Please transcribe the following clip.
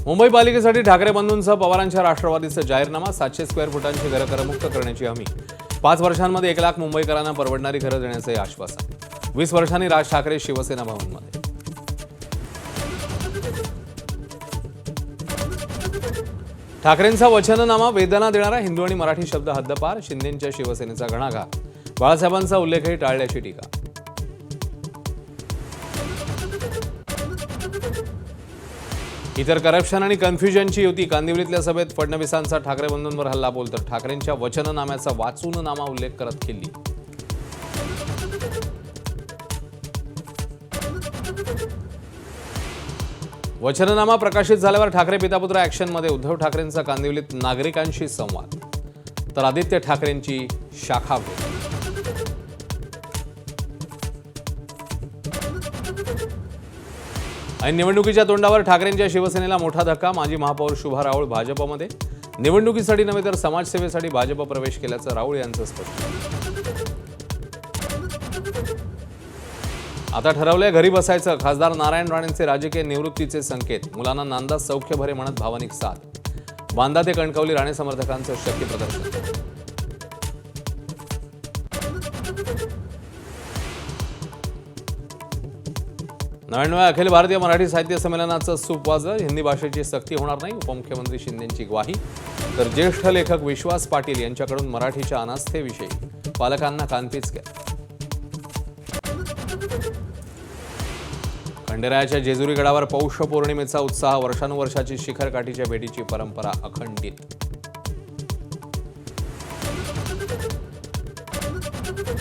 मुंबई पालिकेसाठी ठाकरे बंधूंसह पवारांच्या राष्ट्रवादीचा जाहीरनामा 700 स्क्वेअर फुटांची घरं करमुक्त करण्याची हमी 5 वर्षांमध्ये 1 लाख मुंबईकरांना परवडणारी घरं देण्याचे आश्वासन 20 वर्षांनी राज ठाकरे शिवसेना भवनमध्ये ठाकरेंचा वचननामा वेदना देणारा हिंदू आणि मराठी शब्द हद्दपार शिंदेंच्या शिवसेनेचा घणाघात बाळासाहेबांचा उल्लेखही टाळल्याची टीका इतर करप्शन आणि कन्फ्युजनची युती कांदिवलीतल्या सभेत फडणवीसांचा ठाकरे बंधूंवर हल्ला बोल तर ठाकरेंच्या वचननाम्याचा वाचून नामा उल्लेख करत खिल्ली वचननामा प्रकाशित झाल्यावर ठाकरे पितापुत्र ॲक्शनमध्ये उद्धव ठाकरेंचा कांदिवलीत नागरिकांशी संवाद तर आदित्य ठाकरेंची शाखा भेट आणि निवडणुकीच्या तोंडावर ठाकरेंच्या शिवसेनेला मोठा धक्का माजी महापौर शुभा राऊळ भाजपमध्ये निवडणुकीसाठी नव्हे तर समाजसेवेसाठी भाजप प्रवेश केल्याचं राऊळ यांचं स्पष्ट आता ठरवलंय घरी बसायचं खासदार नारायण राणेंचे राजकीय निवृत्तीचे संकेत मुलांना नांदा सौख्य भरे म्हणत भावनिक साथ बांदा ते कणकवली राणे समर्थकांचं शक्ती प्रदर्शन 99व्या अखिल भारतीय मराठी साहित्य संमेलनाचं सूप वाजलं हिंदी भाषेची सक्ती होणार नाही उपमुख्यमंत्री शिंदेंची ग्वाही तर ज्येष्ठ लेखक विश्वास पाटील यांच्याकडून मराठीच्या अनास्थेविषयी पालकांना कानपीच केलं खंडेरायाच्या जेजुरी गडावर पौष पौर्णिमेचा उत्साह वर्षानुवर्षाची शिखर काठीच्या भेटीची परंपरा अखंडित